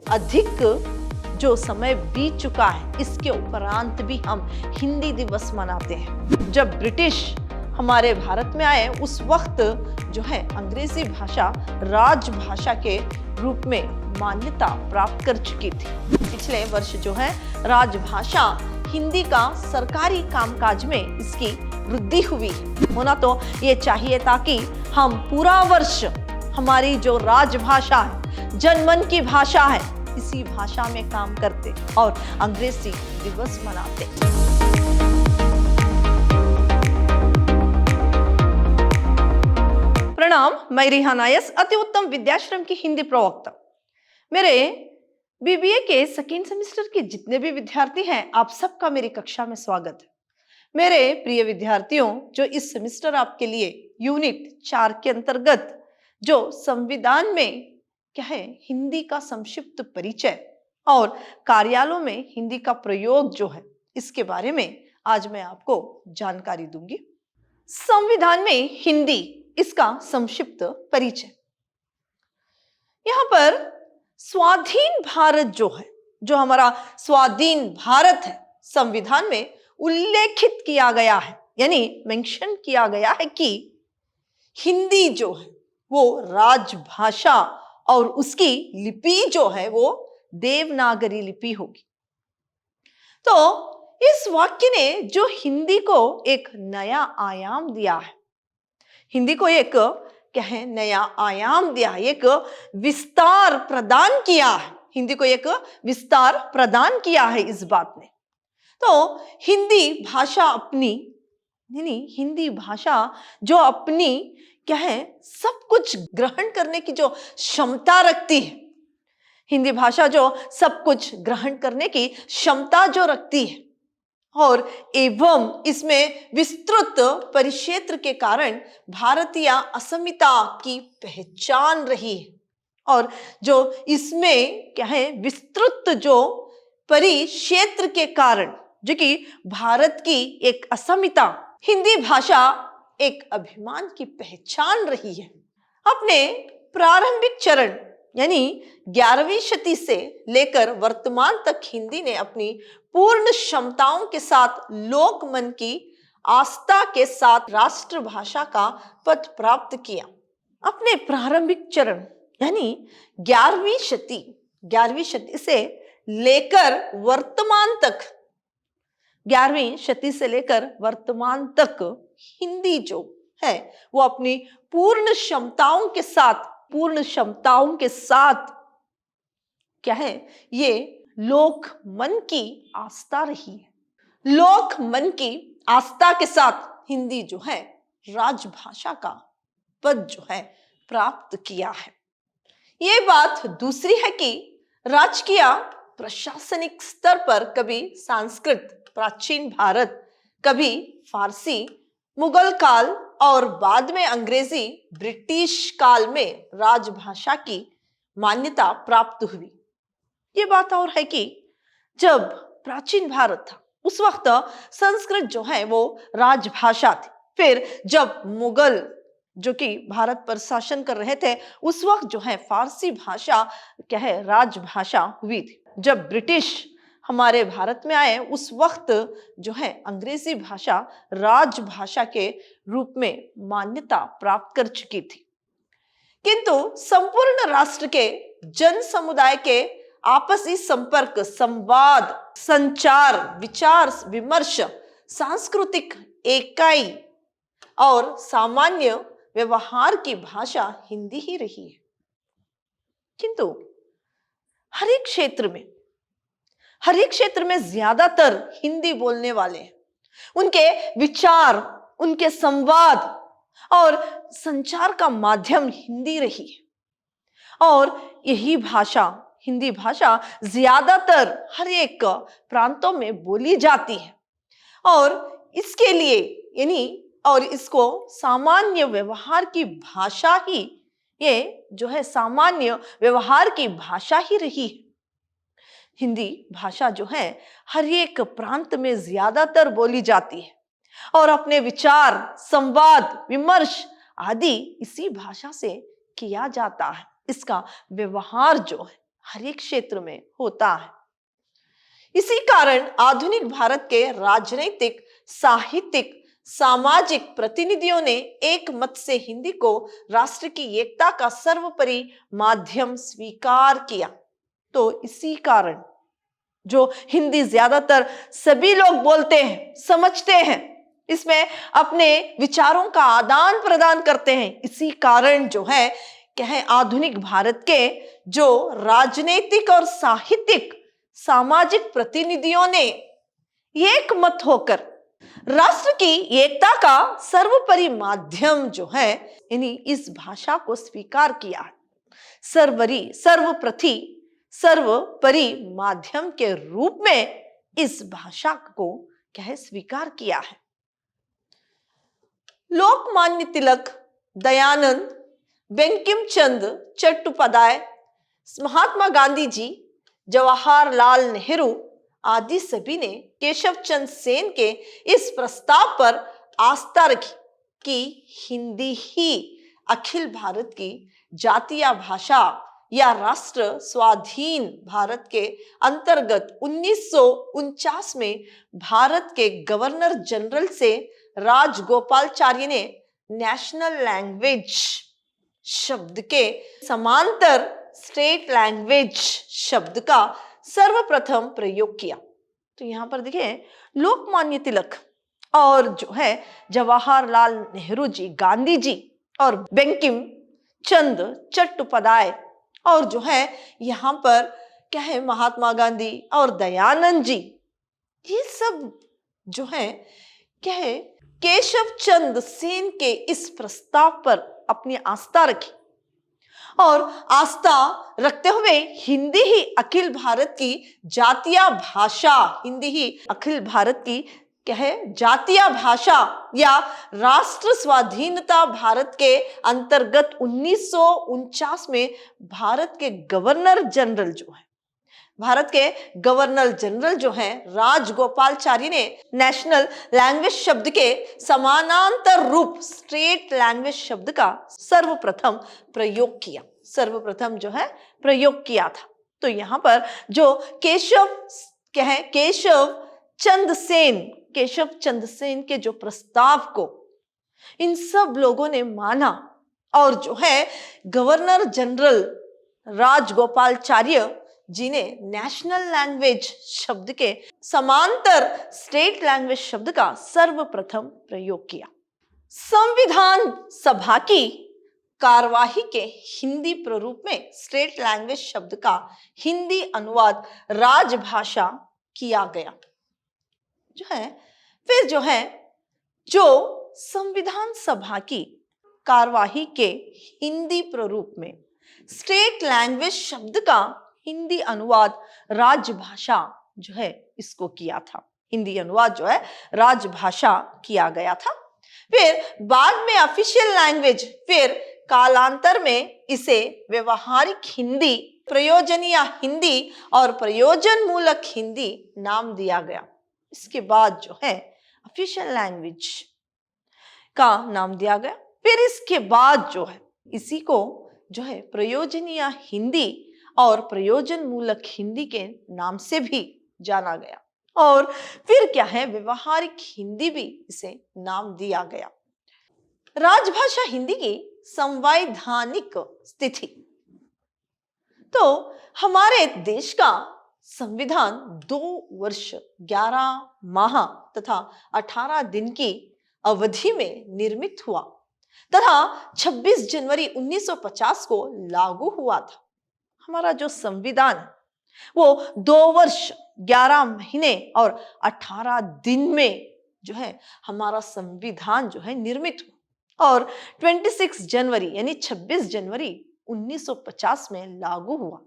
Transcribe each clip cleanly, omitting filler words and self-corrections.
अधिक जो समय बीत चुका है, इसके उपरांत भी हम हिंदी दिवस मनाते हैं। जब ब्रिटिश हमारे भारत में आए उस वक्त जो है अंग्रेजी भाषा राजभाषा के रूप में मान्यता प्राप्त कर चुकी थी। पिछले वर्ष जो है राजभाषा हिंदी का सरकारी कामकाज में इसकी वृद्धि हुई। होना तो ये चाहिए ताकि हम पूरा वर्ष हमारी जो राजभाषा है, जनमन की भाषा है, इसी भाषा में काम करते और अंग्रेजी दिवस मनाते। प्रणाम, मैं रिहाना नायस, अति उत्तम विद्याश्रम की हिंदी प्रवक्ता। मेरे बीबीए के सेकेंड सेमेस्टर के जितने भी विद्यार्थी हैं, आप सबका मेरी कक्षा में स्वागत है। मेरे प्रिय विद्यार्थियों, जो इस सेमेस्टर आपके लिए यूनिट 4 के अंतर्गत जो संविधान में क्या है हिंदी का संक्षिप्त परिचय और कार्यालयों में हिंदी का प्रयोग जो है, इसके बारे में आज मैं आपको जानकारी दूंगी। संविधान में हिंदी, इसका संक्षिप्त परिचय। यहां पर स्वाधीन भारत जो है, जो हमारा स्वाधीन भारत है, संविधान में उल्लेखित किया गया है, यानी मेंशन किया गया है कि हिंदी जो है वो राजभाषा और उसकी लिपि जो है वो देवनागरी लिपि होगी। तो इस वाक्य ने जो हिंदी को एक नया आयाम दिया है, हिंदी को एक क्या है नया आयाम दिया है, एक विस्तार प्रदान किया है। हिंदी को एक विस्तार प्रदान किया है इस बात ने। तो हिंदी भाषा अपनी, यानी हिंदी भाषा जो अपनी क्या है सब कुछ ग्रहण करने की जो क्षमता रखती है, हिंदी भाषा जो सब कुछ ग्रहण करने की क्षमता जो रखती है और एवं इसमें विस्तृत परिक्षेत्र के कारण भारतीय अस्मिता की पहचान रही है, और जो इसमें क्या है विस्तृत जो परिक्षेत्र के कारण जो कि भारत की एक अस्मिता, हिंदी भाषा एक अभिमान की पहचान रही है। अपने प्रारंभिक चरण यानी 11वीं शती से लेकर वर्तमान तक हिंदी ने अपनी पूर्ण क्षमताओं के साथ लोकमन की आस्था के साथ राष्ट्रभाषा का पद प्राप्त किया। अपने प्रारंभिक चरण यानी 11वीं शती से लेकर वर्तमान तक, 11वीं शती से लेकर वर्तमान तक हिंदी जो है वो अपनी पूर्ण क्षमताओं के साथ क्या है ये लोक मन की आस्था रही है। लोक मन की आस्था के साथ हिंदी जो है राजभाषा का पद जो है प्राप्त किया है। ये बात दूसरी है कि राजकीय प्रशासनिक स्तर पर कभी संस्कृत प्राचीन भारत, कभी फारसी मुगल काल और बाद में अंग्रेजी ब्रिटिश काल में राजभाषा की मान्यता प्राप्त हुई। ये बात और है कि जब प्राचीन भारत था उस वक्त संस्कृत जो है वो राजभाषा थी। फिर जब मुगल जो कि भारत पर शासन कर रहे थे उस वक्त जो है फारसी भाषा क्या है राजभाषा हुई थी। जब ब्रिटिश हमारे भारत में आए उस वक्त जो है अंग्रेजी भाषा राजभाषा के रूप में मान्यता प्राप्त कर चुकी थी। किंतु संपूर्ण राष्ट्र के जन समुदाय के आपसी संपर्क, संवाद, संचार, विचार विमर्श, सांस्कृतिक इकाई और सामान्य व्यवहार की भाषा हिंदी ही रही है। किंतु हर एक क्षेत्र में ज्यादातर हिंदी बोलने वाले हैं। उनके विचार, उनके संवाद और संचार का माध्यम हिंदी रही है और यही भाषा, हिंदी भाषा ज्यादातर हर एक प्रांतों में बोली जाती है और इसके लिए यानी और इसको सामान्य व्यवहार की भाषा ही, ये जो है सामान्य व्यवहार की भाषा ही रही है। हिंदी भाषा जो है हर एक प्रांत में ज्यादातर बोली जाती है और अपने विचार, संवाद, विमर्श आदि इसी भाषा से किया जाता है। इसका व्यवहार जो है हर एक क्षेत्र में होता है। इसी कारण आधुनिक भारत के राजनीतिक, साहित्यिक, सामाजिक प्रतिनिधियों ने एक मत से हिंदी को राष्ट्र की एकता का सर्वोपरि माध्यम स्वीकार किया। तो इसी कारण जो हिंदी ज्यादातर सभी लोग बोलते हैं, समझते हैं, इसमें अपने विचारों का आदान प्रदान करते हैं, इसी कारण जो है क्या है, आधुनिक भारत के जो राजनीतिक और साहित्यिक, सामाजिक प्रतिनिधियों ने एक मत होकर राष्ट्र की एकता का सर्वोपरि माध्यम जो है, यानी इस भाषा को स्वीकार किया है। सर्वोपरि माध्यम के रूप में इस भाषा को क्या है, स्वीकार किया है। लोकमान्य तिलक, दयानंद, बंकिम चंद्र चट्टोपाध्याय, महात्मा गांधी जी, जवाहरलाल नेहरू आदि सभी ने केशव चंद्र सेन के इस प्रस्ताव पर आस्था रखी कि हिंदी ही अखिल भारत की जातीय भाषा या राष्ट्र स्वाधीन भारत के अंतर्गत 1949 में भारत के गवर्नर जनरल से राजगोपालाचारी ने नेशनल लैंग्वेज शब्द के समांतर स्टेट लैंग्वेज शब्द का सर्वप्रथम प्रयोग किया। तो यहां पर देखिए, लोकमान्य तिलक और जो है जवाहरलाल नेहरू जी, गांधी जी और बंकिम चंद्र चट्टोपाध्याय और जो है यहाँ पर क्या है, महात्मा गांधी और दयानंद जी, ये सब जो है क्या है, केशव चंद्र सेन के इस प्रस्ताव पर अपनी आस्था रखी और आस्था रखते हुए हिंदी ही अखिल भारत की जातीय भाषा, हिंदी ही अखिल भारत की क्या है, जातीय भाषा या राष्ट्र स्वाधीनता भारत के अंतर्गत 1949 में भारत के गवर्नर जनरल जो है राजगोपालाचारी ने नेशनल लैंग्वेज शब्द के समानांतर रूप स्टेट लैंग्वेज शब्द का सर्वप्रथम प्रयोग किया था। तो यहाँ पर जो केशव चंद्र सेन के जो प्रस्ताव को इन सब लोगों ने माना और जो है गवर्नर जनरल राजगोपालाचार्य जी ने नेशनल लैंग्वेज शब्द के समांतर स्टेट लैंग्वेज शब्द का सर्वप्रथम प्रयोग किया। संविधान सभा की कार्यवाही के हिंदी प्रारूप में स्टेट लैंग्वेज शब्द का हिंदी अनुवाद राजभाषा किया गया। जो संविधान सभा की कार्यवाही के हिंदी प्रारूप में स्टेट लैंग्वेज शब्द का हिंदी अनुवाद राजभाषा जो है इसको किया था, हिंदी अनुवाद जो है राजभाषा किया गया था। फिर बाद में ऑफिशियल लैंग्वेज, फिर कालांतर में इसे व्यवहारिक हिंदी, प्रयोजनीय हिंदी और प्रयोजन मूलक हिंदी नाम दिया गया। इसके बाद जो है ऑफिशियल लैंग्वेज का नाम दिया गया। फिर इसके बाद जो है इसी को जो है प्रयोजनीय हिंदी और प्रयोजन मूलक हिंदी के नाम से भी जाना गया और फिर क्या है व्यवहारिक हिंदी भी इसे नाम दिया गया। राजभाषा हिंदी की संवैधानिक स्थिति, तो हमारे देश का संविधान 2 वर्ष 11 माह तथा 18 दिन की अवधि में निर्मित हुआ तथा 26 जनवरी 1950 को लागू हुआ था। हमारा जो संविधान वो 2 वर्ष 11 महीने और 18 दिन में जो है हमारा संविधान जो है निर्मित हुआ और 26 जनवरी यानी 26 जनवरी 1950 में लागू हुआ।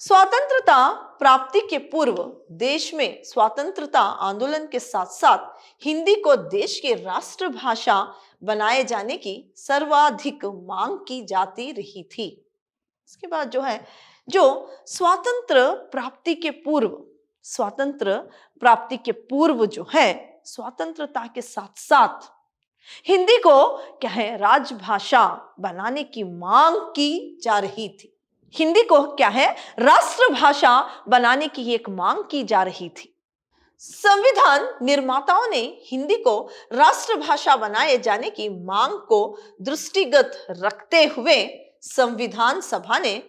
स्वतंत्रता प्राप्ति के पूर्व देश में स्वतंत्रता आंदोलन के साथ साथ हिंदी को देश की राष्ट्रभाषा बनाए जाने की सर्वाधिक मांग की जाती रही थी। इसके बाद जो है जो स्वतंत्र प्राप्ति के पूर्व जो है स्वतंत्रता के साथ साथ हिंदी को क्या है राजभाषा बनाने की मांग की जा रही थी। हिंदी को क्या है, राष्ट्रभाषा बनाने की एक मांग की जा रही थी। संविधान निर्माताओं ने हिंदी को राष्ट्रभाषा बनाए जाने की मांग को दृष्टिगत रखते हुए संविधान सभा ने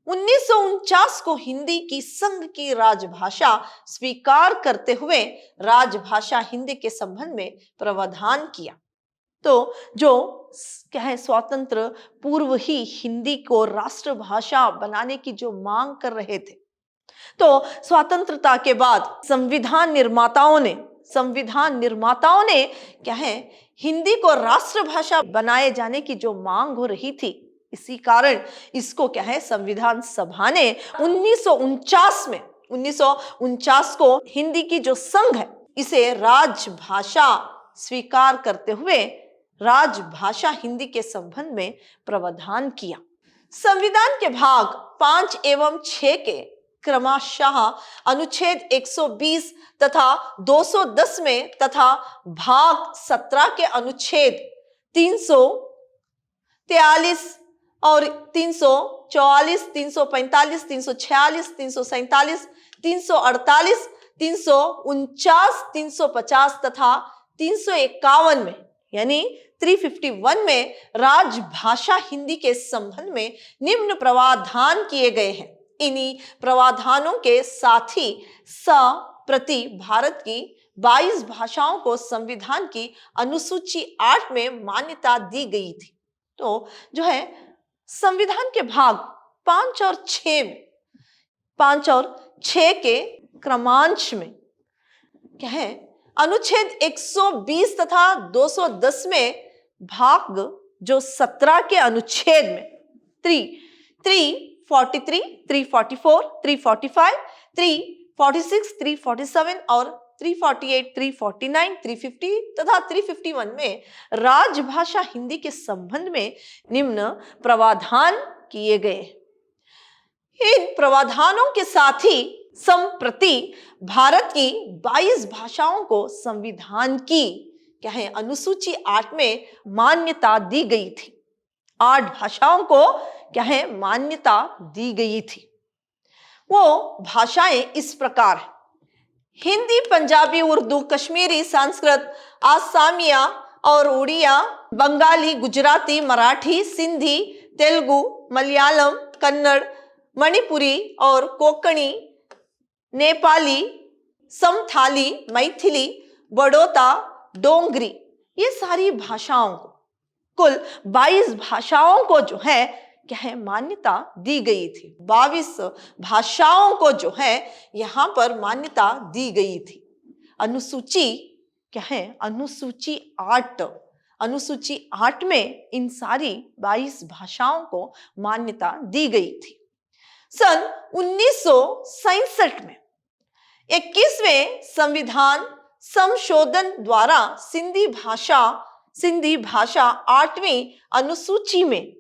1949 को हिंदी की संघ की राजभाषा स्वीकार करते हुए राजभाषा हिंदी के संबंध में प्रावधान किया। तो जो क्या है, स्वातंत्र पूर्व ही हिंदी को राष्ट्रभाषा बनाने की जो मांग कर रहे थे, तो स्वतंत्रता के बाद संविधान निर्माताओं ने क्या है, हिंदी को राष्ट्रभाषा बनाए जाने की जो मांग हो रही थी, इसी कारण इसको क्या है, संविधान सभा ने 1949 को हिंदी की जो संघ है इसे राजभाषा स्वीकार करते हुए राजभाषा हिंदी के संबंध में प्रावधान किया। संविधान के भाग 5 एवं 6 के क्रमशः अनुच्छेद 120 तथा 210 में तथा भाग 17 के अनुच्छेद 343 और 344, 345, 346, 347, 348, 349, 350 तथा 351 में यानी 351 में राजभाषा हिंदी के संबंध में निम्न प्रावधान किए गए हैं। इन्हीं प्रावधानों के साथ ही प्रति भारत की 22 भाषाओं को संविधान की अनुसूची 8 में मान्यता दी गई थी। तो जो है संविधान के भाग 5 और 6 के क्रमांश में क्या है, अनुच्छेद 120 तथा 210 में भाग जो 17 के अनुच्छेद में 343, 344, 345, 346, 347 और 348, 349, 350 तथा 351 में राजभाषा हिंदी के संबंध में निम्न प्रावधान किए गए। इन प्रावधानों के साथ ही संप्रति भारत की 22 भाषाओं को संविधान की क्या है, अनुसूची 8 में मान्यता दी गई थी। 8 भाषाओं को क्या है, मान्यता दी गई थी। वो भाषाएं इस प्रकार है: हिंदी, पंजाबी, उर्दू, कश्मीरी, संस्कृत, आसामिया और उड़िया, बंगाली, गुजराती, मराठी, सिंधी, तेलुगु, मलयालम, कन्नड़, मणिपुरी और कोंकणी, नेपाली, समथाली, मैथिली, बड़ौता, डोंगरी, ये सारी भाषाओं को, कुल 22 भाषाओं को जो है क्या है, मान्यता दी गई थी। 22 भाषाओं को जो है यहां पर मान्यता दी गई थी। अनुसूची क्या है, अनुसूची 8 में इन सारी 22 भाषाओं को मान्यता दी गई थी। सन 1967 में 21वें संविधान संशोधन द्वारा सिंधी भाषा 8वीं अनुसूची में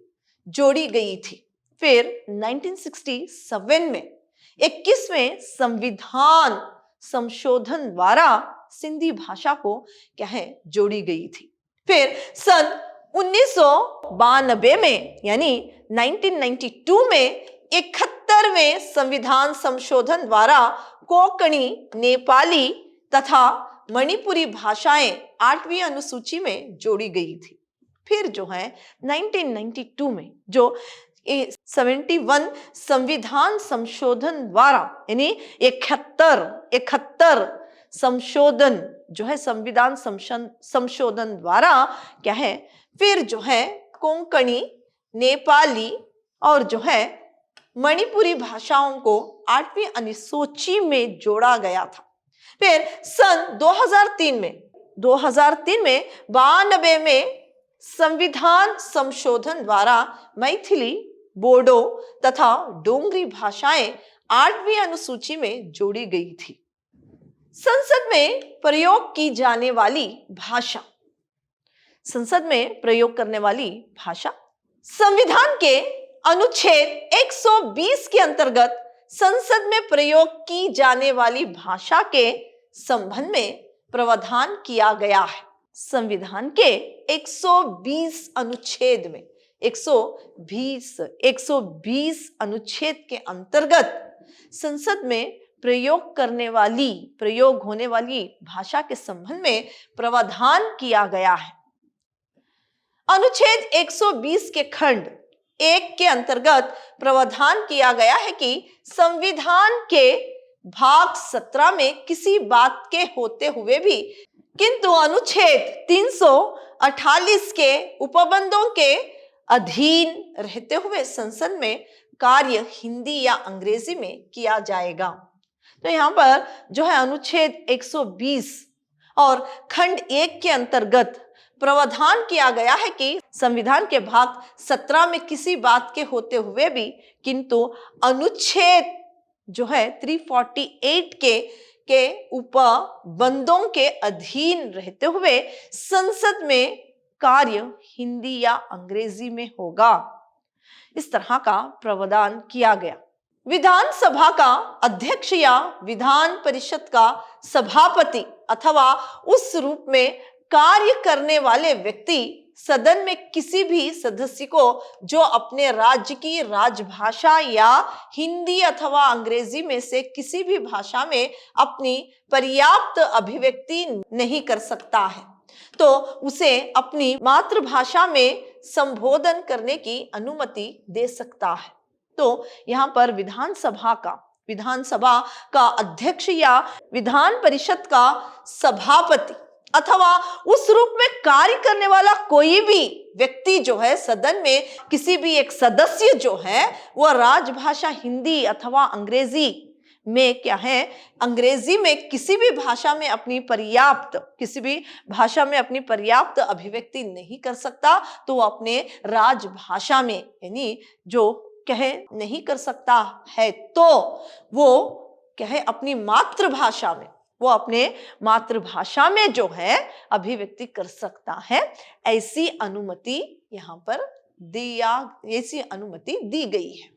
जोड़ी गई थी। फिर 1967 में 21वें संविधान संशोधन द्वारा सिंधी भाषा को क्या है, जोड़ी गई थी। फिर सन 1992 में यानी 1992 में 71वें संविधान संशोधन द्वारा कोंकणी, नेपाली तथा मणिपुरी भाषाएं 8वीं अनुसूची में जोड़ी गई थी। फिर जो है 1992 में जो 71 संविधान संशोधन द्वारा यानी 71 संशोधन जो है संविधान संशोधन द्वारा क्या है, फिर जो है कोंकणी, नेपाली और जो है मणिपुरी भाषाओं को 8वीं अनुसूची में जोड़ा गया था। फिर सन 2003 में 92 में संविधान संशोधन द्वारा मैथिली, बोडो तथा डोंगरी भाषाएं 8वीं अनुसूची में जोड़ी गई थी। संसद में प्रयोग की जाने वाली भाषा, संसद में प्रयोग करने वाली भाषा, संविधान के अनुच्छेद 120 के अंतर्गत संसद में प्रयोग की जाने वाली भाषा के संबंध में प्रावधान किया गया है। संविधान के 120 अनुच्छेद में 120 अनुच्छेद के अंतर्गत संसद में प्रयोग होने वाली भाषा के संबंध में प्रावधान किया गया है। अनुच्छेद 120 के खंड 1 के अंतर्गत प्रावधान किया गया है कि संविधान के भाग 17 में किसी बात के होते हुए भी, किंतु अनुच्छेद 348 के उपबंधों के अधीन रहते हुए संसद में कार्य हिंदी या अंग्रेजी में किया जाएगा। तो यहाँ पर जो है अनुच्छेद 120 और खंड 1 के अंतर्गत प्रावधान किया गया है कि संविधान के भाग 17 में किसी बात के होते हुए भी, किंतु अनुच्छेद जो है 348 के उपबंधों के अधीन रहते हुए संसद में कार्य हिंदी या अंग्रेजी में होगा। इस तरह का प्रावधान किया गया। विधानसभा का अध्यक्ष या विधान परिषद का सभापति अथवा उस रूप में कार्य करने वाले व्यक्ति सदन में किसी भी सदस्य को जो अपने राज्य की राजभाषा या हिंदी अथवा अंग्रेजी में से किसी भी भाषा में अपनी पर्याप्त अभिव्यक्ति नहीं कर सकता है, तो उसे अपनी मातृभाषा में संबोधन करने की अनुमति दे सकता है। तो यहाँ पर विधानसभा का अध्यक्ष या विधान परिषद का सभापति अथवा उस रूप में कार्य करने वाला कोई भी व्यक्ति जो है सदन में किसी भी एक सदस्य जो है वह राजभाषा हिंदी अथवा अंग्रेजी में अंग्रेजी में किसी भी भाषा में अपनी पर्याप्त अभिव्यक्ति नहीं कर सकता, तो वो अपने राजभाषा में यानी जो नहीं कर सकता है, तो वो अपनी मातृभाषा में जो है अभिव्यक्ति कर सकता है। ऐसी अनुमति यहाँ पर दी गई है।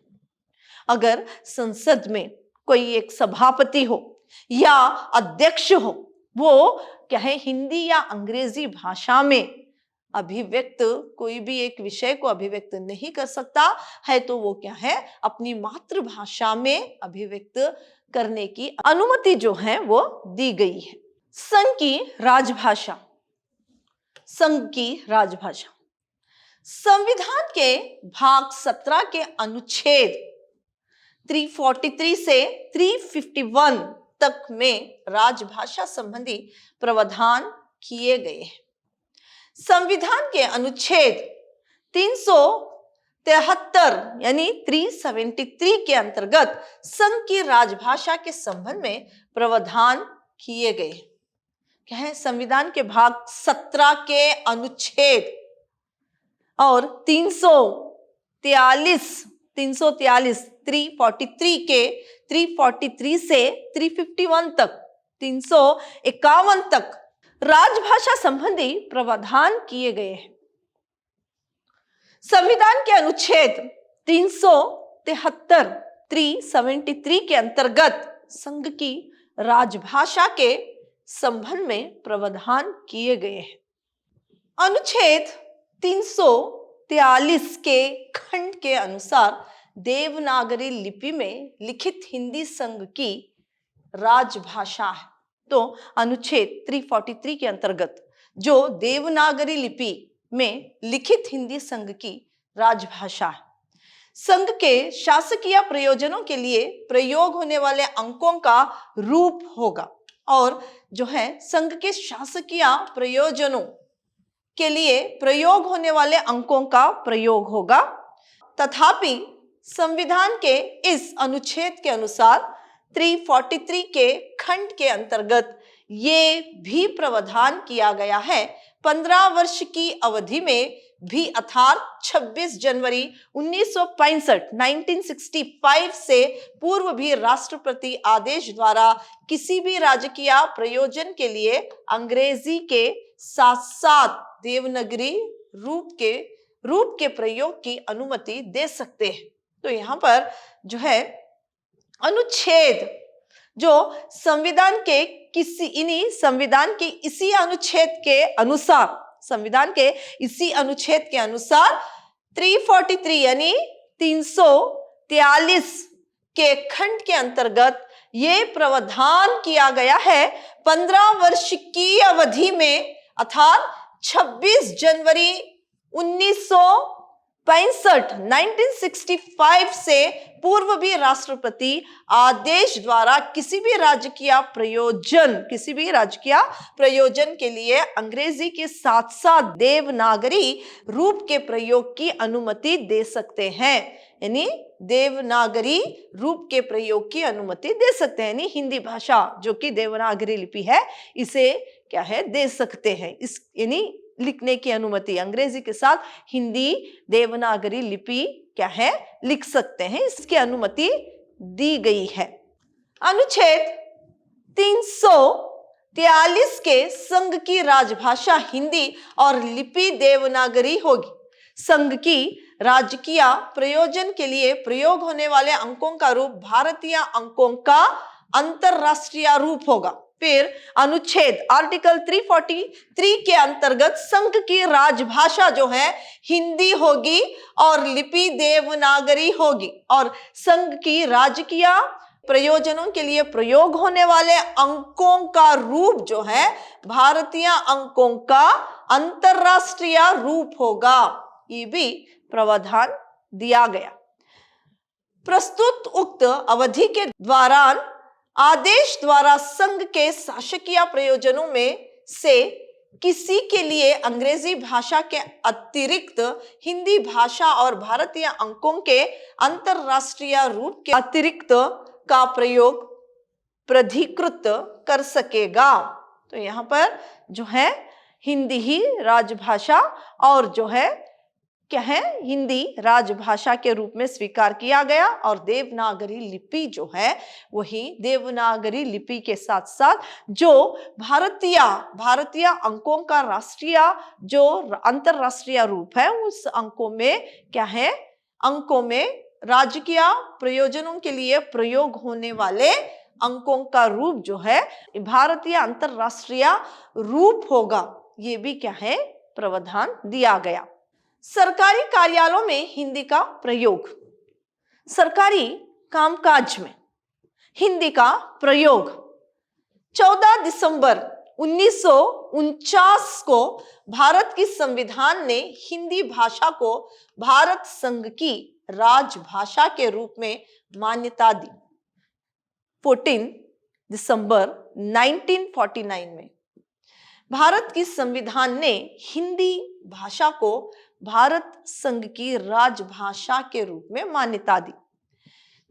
अगर संसद में कोई एक सभापति हो या अध्यक्ष हो, वो हिंदी या अंग्रेजी भाषा में कोई भी एक विषय को अभिव्यक्त नहीं कर सकता है, तो वो अपनी मातृभाषा में अभिव्यक्त करने की अनुमति जो है वो दी गई है। संघ की राजभाषा। संविधान के भाग 17 के अनुच्छेद 343 से 351 तक में राजभाषा संबंधी प्रावधान किए गए हैं। संविधान के अनुच्छेद 373 यानी 373 के अंतर्गत संघ की राजभाषा के संबंध में प्रावधान किए गए। संविधान के भाग 17 के अनुच्छेद और 343 से 351 तक 351 तक राजभाषा संबंधी प्रावधान किए गए हैं। संविधान के अनुच्छेद 373 के अंतर्गत संघ की राजभाषा के संबंध में प्रावधान किए गए हैं। अनुच्छेद 343 के खंड के अनुसार देवनागरी लिपि में लिखित हिंदी संघ की राजभाषा है। तो अनुच्छेद 343 के अंतर्गत जो देवनागरी लिपि में लिखित हिंदी संघ की राजभाषा है, संघ के शासकीय प्रयोजनों के लिए प्रयोग होने वाले अंकों का रूप होगा और जो है संघ के शासकीय प्रयोजनों के लिए प्रयोग होने वाले अंकों का प्रयोग होगा। तथापि संविधान के इस अनुच्छेद के अनुसार 343 के खंड के अंतर्गत ये भी प्रावधान किया गया है 15 वर्ष की अवधि में भी अर्थात 26 जनवरी 1965 से पूर्व भी राष्ट्रपति आदेश द्वारा किसी भी राजकीय प्रयोजन के लिए अंग्रेजी के साथ साथ देवनागरी रूप के प्रयोग की अनुमति दे सकते हैं। तो यहाँ पर जो है अनुच्छेद जो संविधान के इसी अनुच्छेद के अनुसार 343 यानी 343 के खंड के अंतर्गत ये प्रावधान किया गया है 15 वर्ष की अवधि में अर्थात 26 जनवरी 1965 से पूर्व भी राष्ट्रपति आदेश द्वारा किसी भी राजकीय प्रयोजन के लिए अंग्रेजी के साथ साथ देवनागरी रूप के प्रयोग की अनुमति दे सकते हैं। यानी देवनागरी रूप के प्रयोग की अनुमति दे सकते हैं, यानी हिंदी भाषा जो कि देवनागरी लिपि है इसे क्या है दे सकते हैं, इस यानी लिखने की अनुमति अंग्रेजी के साथ हिंदी देवनागरी लिपि क्या है लिख सकते हैं, इसकी अनुमति दी गई है। अनुच्छेद 343 के संघ की राजभाषा हिंदी और लिपि देवनागरी होगी। संघ की राजकीय प्रयोजन के लिए प्रयोग होने वाले अंकों का रूप भारतीय अंकों का अंतरराष्ट्रीय रूप होगा। फिर अनुच्छेद आर्टिकल 343 के अंतर्गत संघ की राजभाषा जो है हिंदी होगी और लिपि देवनागरी होगी और संघ की राजकीय प्रयोजनों के लिए प्रयोग होने वाले अंकों का रूप जो है भारतीय अंकों का अंतरराष्ट्रीय रूप होगा। ये भी प्रावधान दिया गया। प्रस्तुत उक्त अवधि के दौरान आदेश द्वारा संघ के शासकीय प्रयोजनों में से किसी के लिए अंग्रेजी भाषा के अतिरिक्त हिंदी भाषा और भारतीय अंकों के अंतरराष्ट्रीय रूप के अतिरिक्त का प्रयोग प्राधिकृत कर सकेगा। तो यहाँ पर जो है हिंदी ही राजभाषा और जो है क्या है हिंदी राजभाषा के रूप में स्वीकार किया गया और देवनागरी लिपि जो है वही देवनागरी लिपि के साथ साथ जो भारतीय अंकों का राष्ट्रीय जो अंतरराष्ट्रीय रूप है उस अंकों में क्या है अंकों में राजकीय प्रयोजनों के लिए प्रयोग होने वाले अंकों का रूप जो है भारतीय अंतरराष्ट्रीय रूप होगा। ये भी क्या है प्रावधान दिया गया। सरकारी कार्यालयों में हिंदी का प्रयोग। सरकारी कामकाज में हिंदी का प्रयोग 14 दिसंबर 1949 को भारत की संविधान ने हिंदी भाषा को भारत संघ की राजभाषा के रूप में मान्यता दी। 14 दिसंबर 1949 में भारत की संविधान ने हिंदी भाषा को भारत संघ की राजभाषा के रूप में मान्यता दी।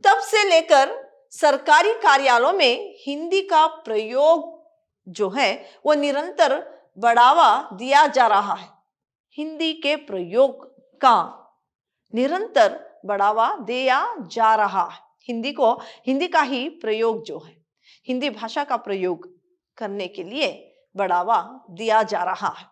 तब से लेकर सरकारी कार्यालयों में हिंदी का प्रयोग जो है वो निरंतर बढ़ावा दिया जा रहा है। हिंदी के प्रयोग का निरंतर बढ़ावा दिया जा रहा है। हिंदी का ही प्रयोग जो है हिंदी भाषा का प्रयोग करने के लिए बढ़ावा दिया जा रहा है।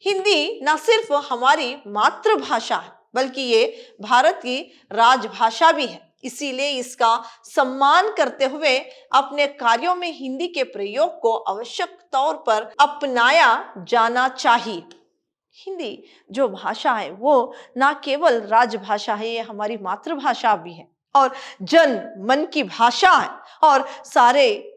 हिंदी न सिर्फ हमारी मातृभाषा है बल्कि ये भारत की राजभाषा भी है, इसीलिए इसका सम्मान करते हुए अपने कार्यों में हिंदी के प्रयोग को आवश्यक तौर पर अपनाया जाना चाहिए। हिंदी जो भाषा है वो न केवल राजभाषा है, ये हमारी मातृभाषा भी है और जन मन की भाषा है और सारे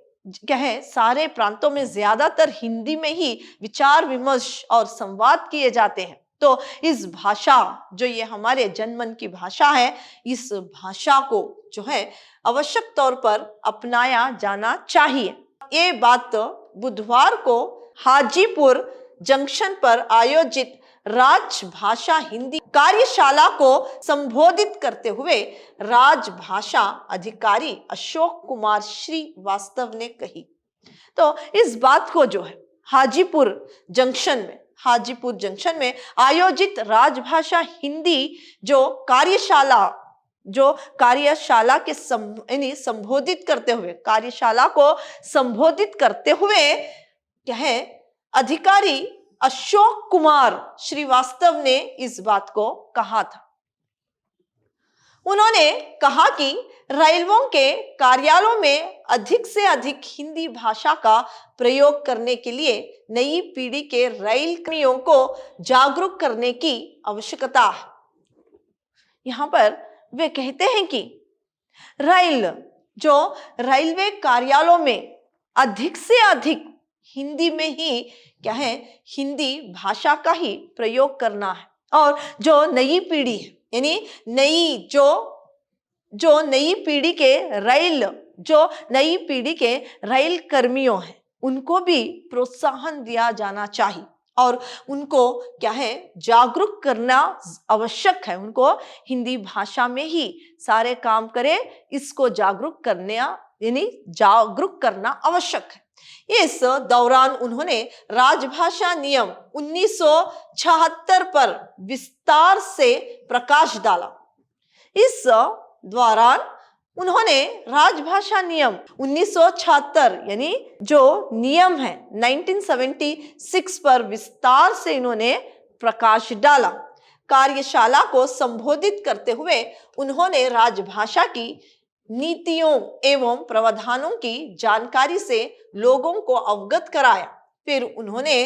प्रांतों में ज्यादातर हिंदी में ही विचार विमर्श और संवाद किए जाते हैं। तो इस भाषा जो ये हमारे जनमन की भाषा है, इस भाषा को जो है आवश्यक तौर पर अपनाया जाना चाहिए। ये बात बुधवार को हाजीपुर जंक्शन पर आयोजित राजभाषा हिंदी कार्यशाला को संबोधित करते हुए राजभाषा अधिकारी अशोक कुमार श्रीवास्तव ने कही। तो इस बात को जो है हाजीपुर जंक्शन में आयोजित राजभाषा हिंदी जो कार्यशाला के संबोधित करते हुए क्या है अधिकारी अशोक कुमार श्रीवास्तव ने इस बात को कहा था। उन्होंने कहा कि रेलवों के कार्यालयों में अधिक से अधिक हिंदी भाषा का प्रयोग करने के लिए नई पीढ़ी के रेल कर्मियों को जागरूक करने की आवश्यकता है। यहाँ पर वे कहते हैं कि रेलवे कार्यालयों में अधिक से अधिक हिंदी में ही हिंदी भाषा का ही प्रयोग करना है, और जो नई पीढ़ी है यानी नई पीढ़ी के रेल कर्मियों हैं उनको भी प्रोत्साहन दिया जाना चाहिए और उनको जागरूक करना आवश्यक है। उनको हिंदी भाषा में ही सारे काम करें, इसको जागरूक करना आवश्यक है। इस दौरान उन्होंने राजभाषा नियम 1976 पर विस्तार से प्रकाश डाला। इस दौरान उन्होंने राजभाषा नियम 1976 यानी जो नियम है 1976 पर विस्तार से इन्होंने प्रकाश डाला। कार्यशाला को संबोधित करते हुए उन्होंने राजभाषा की नीतियों एवं प्रावधानों की जानकारी से लोगों को अवगत कराया। फिर उन्होंने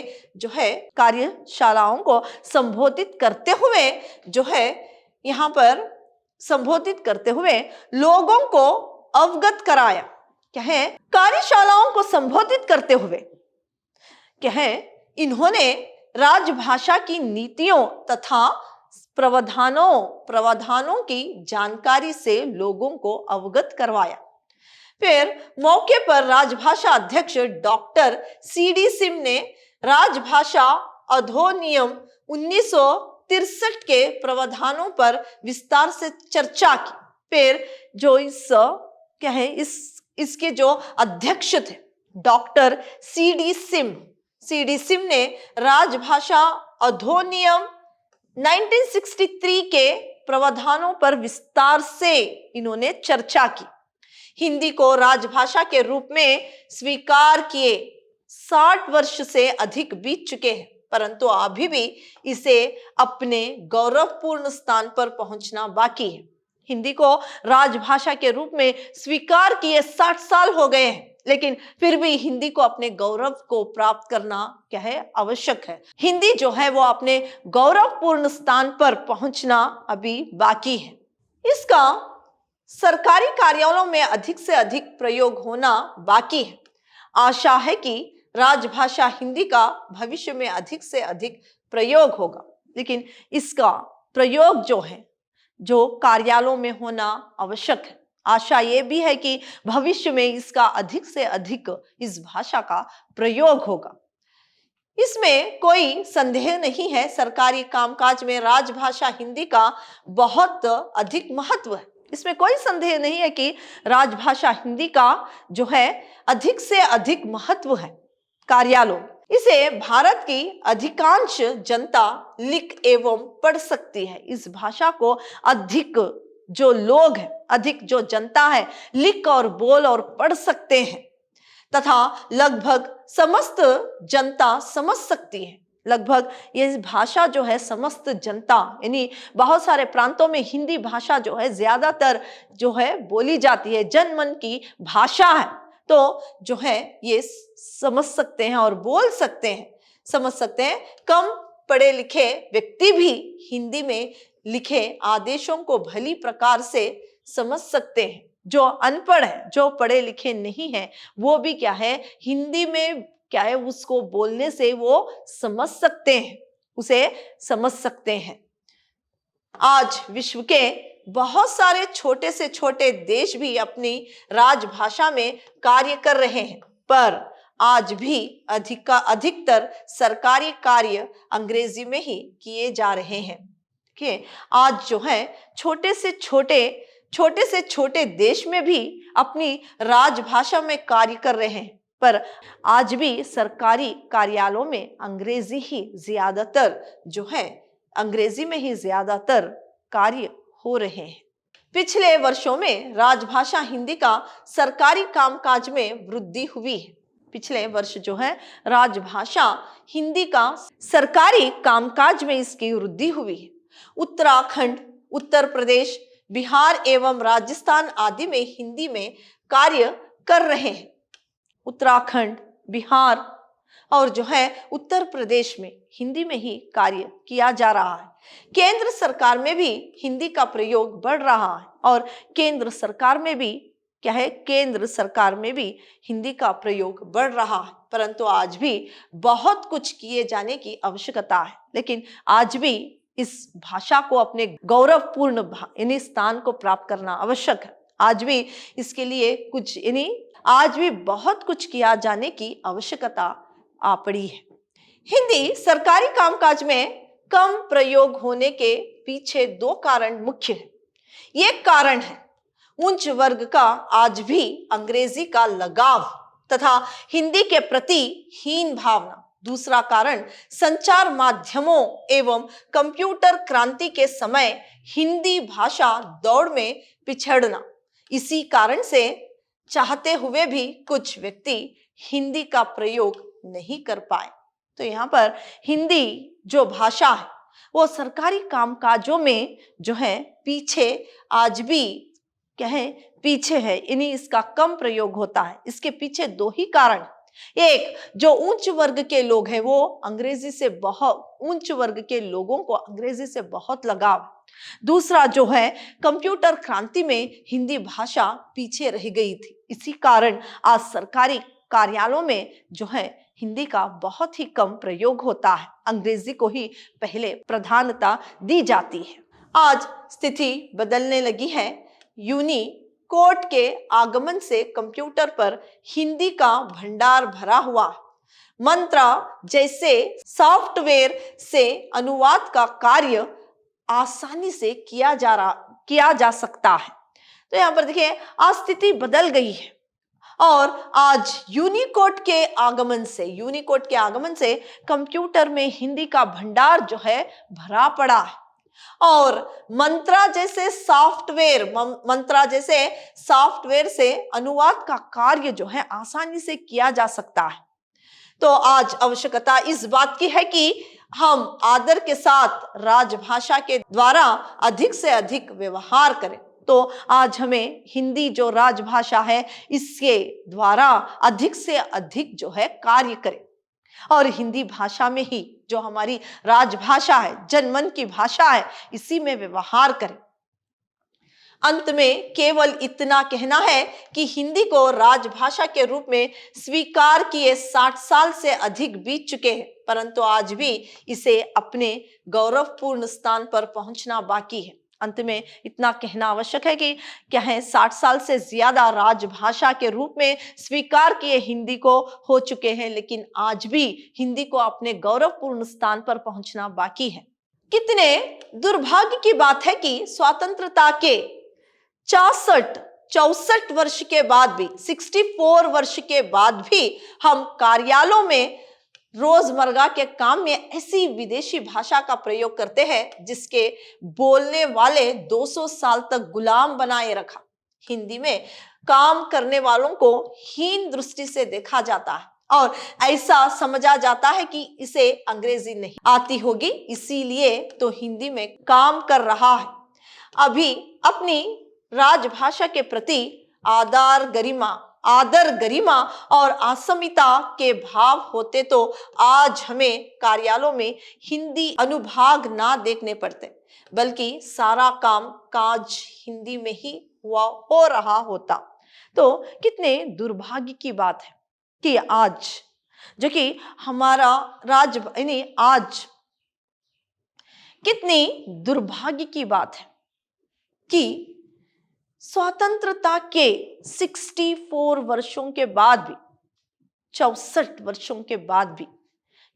कार्यशालाओं को संबोधित करते हुए लोगों को अवगत कराया। कार्यशालाओं को संबोधित करते हुए इन्होंने राजभाषा की नीतियों तथा प्रावधानों की जानकारी से लोगों को अवगत करवाया। फिर मौके पर राजभाषा अध्यक्ष डॉक्टर सी.डी. सिम ने राजभाषा अधिनियम 1963 के प्रावधानों पर विस्तार से चर्चा की। फिर जो इसके जो अध्यक्ष थे डॉक्टर सी.डी. सिम ने राजभाषा अधिनियम 1963 के प्रावधानों पर विस्तार से इन्होंने चर्चा की। हिंदी को राजभाषा के रूप में स्वीकार किए 60 वर्ष से अधिक बीत चुके हैं, परंतु अभी भी इसे अपने गौरवपूर्ण स्थान पर पहुंचना बाकी है। हिंदी को राजभाषा के रूप में स्वीकार किए 60 साल हो गए हैं, लेकिन फिर भी हिंदी को अपने गौरव को प्राप्त करना आवश्यक है। हिंदी जो है वो अपने गौरवपूर्ण स्थान पर पहुंचना अभी बाकी है। इसका सरकारी कार्यालयों में अधिक से अधिक प्रयोग होना बाकी है। आशा है कि राजभाषा हिंदी का भविष्य में अधिक से अधिक प्रयोग होगा, लेकिन इसका प्रयोग जो कार्यालयों में होना आवश्यक है। आशा ये भी है कि भविष्य में इसका अधिक से अधिक इस भाषा का प्रयोग होगा। इसमें कोई संदेह नहीं है, सरकारी कामकाज में राजभाषा हिंदी का बहुत अधिक महत्व है। इसमें कोई संदेह नहीं है कि राजभाषा हिंदी का अधिक से अधिक महत्व है कार्यालयों। इसे भारत की अधिकांश जनता लिख एवं पढ़ सकती है। इस भाषा को अधिक जो जनता है लिख और बोल और पढ़ सकते हैं तथा लगभग समस्त जनता समझ सकती है। लगभग ये भाषा समस्त जनता यानी बहुत सारे प्रांतों में हिंदी भाषा ज्यादातर बोली जाती है, जनमन की भाषा है। तो ये समझ सकते हैं और बोल सकते हैं, समझ सकते हैं। कम पढ़े लिखे व्यक्ति भी हिंदी में लिखे आदेशों को भली प्रकार से समझ सकते हैं। जो अनपढ़ है, जो पढ़े लिखे नहीं है, वो भी हिंदी में उसको बोलने से वो समझ सकते हैं, उसे समझ सकते हैं। आज विश्व के बहुत सारे छोटे से छोटे देश भी अपनी राजभाषा में कार्य कर रहे हैं, पर आज भी अधिकतर सरकारी कार्य अंग्रेजी में ही किए जा रहे हैं। आज छोटे से छोटे देश में भी अपनी राजभाषा में कार्य कर रहे हैं, पर आज भी सरकारी कार्यालयों में अंग्रेजी में ही ज्यादातर कार्य हो रहे हैं। पिछले वर्षों में राजभाषा हिंदी का सरकारी कामकाज में वृद्धि हुई है। पिछले वर्ष राजभाषा हिंदी का सरकारी कामकाज में इसकी वृद्धि हुई है। उत्तराखंड, उत्तर प्रदेश, बिहार एवं राजस्थान आदि में हिंदी में कार्य कर रहे हैं। उत्तराखंड, बिहार और जो है उत्तर प्रदेश में हिंदी में ही कार्य किया जा रहा है। केंद्र सरकार में भी हिंदी का प्रयोग बढ़ रहा है और केंद्र सरकार में भी क्या है, केंद्र सरकार में भी हिंदी का प्रयोग बढ़ रहा है। परंतु आज भी बहुत कुछ किए जाने की आवश्यकता है, लेकिन आज भी इस भाषा को अपने गौरवपूर्ण यानी स्थान को प्राप्त करना आवश्यक है। आज भी इसके लिए कुछ यानी आज भी बहुत कुछ किया जाने की आवश्यकता आ पड़ी है। हिंदी सरकारी कामकाज में कम प्रयोग होने के पीछे दो कारण मुख्य है। एक कारण है उच्च वर्ग का आज भी अंग्रेजी का लगाव तथा हिंदी के प्रति हीन भावना। दूसरा कारण संचार माध्यमों एवं कंप्यूटर क्रांति के समय हिंदी भाषा दौड़ में पिछड़ना। इसी कारण से चाहते हुए भी कुछ व्यक्ति हिंदी का प्रयोग नहीं कर पाए। तो यहाँ पर हिंदी जो भाषा है वो सरकारी कामकाजों में जो है पीछे आज भी क्या है, पीछे है, यानी इसका कम प्रयोग होता है। इसके पीछे दो ही कारण। एक, जो उच्च वर्ग के लोग हैं वो अंग्रेजी से बहुत उच्च वर्ग के लोगों को अंग्रेजी से बहुत लगाव। दूसरा जो है कंप्यूटर क्रांति में हिंदी भाषा पीछे रह गई थी। इसी कारण आज सरकारी कार्यालयों में जो है हिंदी का बहुत ही कम प्रयोग होता है। अंग्रेजी को ही पहले प्रधानता दी जाती है। आज स्थिति बदलने लगी है। यूनिकोड के आगमन से कंप्यूटर पर हिंदी का भंडार भरा हुआ। मंत्रा जैसे सॉफ्टवेयर से अनुवाद का कार्य आसानी से किया जा सकता है। तो यहाँ पर देखिए आज स्थिति बदल गई है और आज यूनिकोड के आगमन से कंप्यूटर में हिंदी का भंडार जो है भरा पड़ा है और मंत्रा जैसे सॉफ्टवेयर से अनुवाद का कार्य जो है आसानी से किया जा सकता है। तो आज आवश्यकता इस बात की है कि हम आदर के साथ राजभाषा के द्वारा अधिक से अधिक व्यवहार करें। तो आज हमें हिंदी जो राजभाषा है इसके द्वारा अधिक से अधिक जो है कार्य करें और हिंदी भाषा में ही जो हमारी राजभाषा है, जनमन की भाषा है, इसी में व्यवहार करें। अंत में केवल इतना कहना है कि हिंदी को राजभाषा के रूप में स्वीकार किए 60 साल से अधिक बीत चुके हैं, परंतु आज भी इसे अपने गौरवपूर्ण स्थान पर पहुंचना बाकी है। अंत में इतना कहना आवश्यक है कि क्या है, 60 साल से ज्यादा राजभाषा के रूप में स्वीकार किए हिंदी को हो चुके हैं, लेकिन आज भी हिंदी को अपने गौरवपूर्ण स्थान पर पहुंचना बाकी है। कितने दुर्भाग्य की बात है कि स्वतंत्रता के 64 वर्ष के बाद भी 64 वर्ष के बाद भी हम कार्यालयों में रोजमर्रा के काम में ऐसी विदेशी भाषा का प्रयोग करते हैं जिसके बोलने वाले 200 साल तक गुलाम बनाए रखा। हिंदी में काम करने वालों को हीन दृष्टि से देखा जाता है और ऐसा समझा जाता है कि इसे अंग्रेजी नहीं आती होगी, इसीलिए तो हिंदी में काम कर रहा है। अभी अपनी राजभाषा के प्रति आदर गरिमा और असमिता के भाव होते तो आज हमें कार्यालयों में हिंदी अनुभाग ना देखने पड़ते, बल्कि सारा काम काज हिंदी में ही हो रहा होता। तो कितने दुर्भाग्य की बात है कि आज जो कि हमारा आज कितनी दुर्भाग्य की बात है कि स्वतंत्रता के 64 वर्षों के बाद भी 64 वर्षों के बाद भी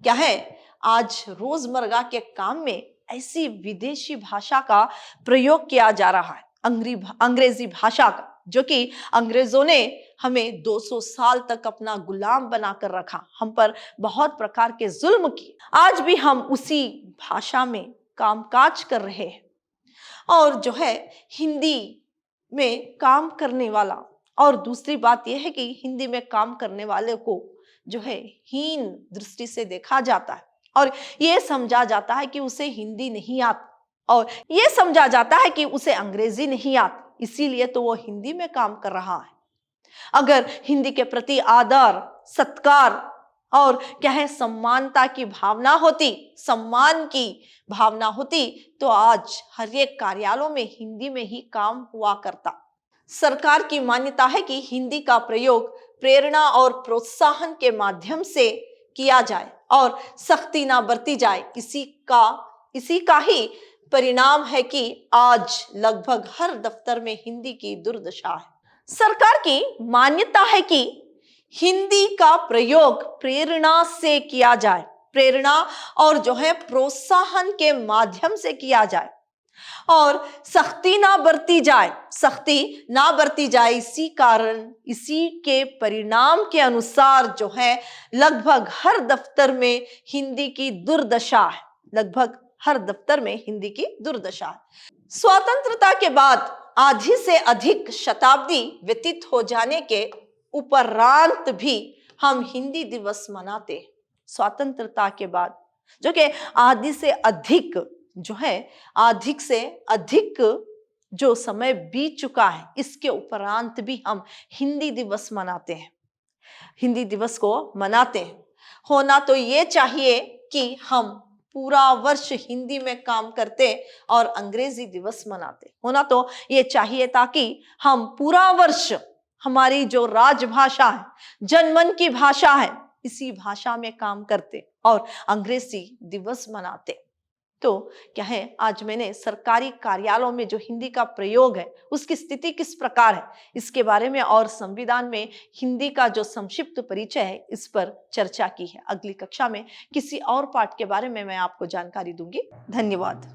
क्या है, आज रोजमर्रा के काम में ऐसी विदेशी भाषा का प्रयोग किया जा रहा है, अंग्रेजी भाषा का, जो कि अंग्रेजों ने हमें 200 साल तक अपना गुलाम बनाकर रखा, हम पर बहुत प्रकार के जुल्म किए। आज भी हम उसी भाषा में कामकाज कर रहे हैं और जो है हिंदी में काम करने वाला, और दूसरी बात यह है कि हिंदी में काम करने वाले को जो है हीन दृष्टि से देखा जाता है और यह समझा जाता है कि उसे हिंदी नहीं आती। और यह समझा जाता है कि उसे अंग्रेजी नहीं आती, इसीलिए तो वो हिंदी में काम कर रहा है। अगर हिंदी के प्रति आदर, सत्कार और क्या है सम्मानता की भावना होती, सम्मान की भावना होती, तो आज हर एक कार्यालयों में हिंदी में ही काम हुआ करता। सरकार की मान्यता है कि हिंदी का प्रयोग प्रेरणा और प्रोत्साहन के माध्यम से किया जाए और सख्ती ना बरती जाए। इसी का ही परिणाम है कि आज लगभग हर दफ्तर में हिंदी की दुर्दशा है। सरकार की मान्यता है कि हिंदी का प्रयोग प्रेरणा से किया जाए, प्रेरणा और जो है प्रोत्साहन के माध्यम से किया जाए और सख्ती ना बरती जाए। इसी के परिणाम के अनुसार जो है लगभग हर दफ्तर में हिंदी की दुर्दशा है, लगभग हर दफ्तर में हिंदी की दुर्दशा है। स्वतंत्रता के बाद आधी से अधिक शताब्दी व्यतीत हो जाने के उपरांत भी हम हिंदी दिवस मनाते हैं। स्वतंत्रता के बाद जो कि आधी से अधिक जो समय बीत चुका है, इसके उपरांत भी हम हिंदी दिवस मनाते हैं, हिंदी दिवस को मनाते हैं। होना तो ये चाहिए कि हम पूरा वर्ष हिंदी में काम करते और अंग्रेजी दिवस मनाते। होना तो ये चाहिए ताकि हम पूरा वर्ष हमारी जो राजभाषा है, जनमन की भाषा है, इसी भाषा में काम करते और अंग्रेजी दिवस मनाते। तो क्या है, आज मैंने सरकारी कार्यालयों में जो हिंदी का प्रयोग है उसकी स्थिति किस प्रकार है, इसके बारे में और संविधान में हिंदी का जो संक्षिप्त परिचय है, इस पर चर्चा की है। अगली कक्षा में किसी और पाठ के बारे में मैं आपको जानकारी दूंगी। धन्यवाद।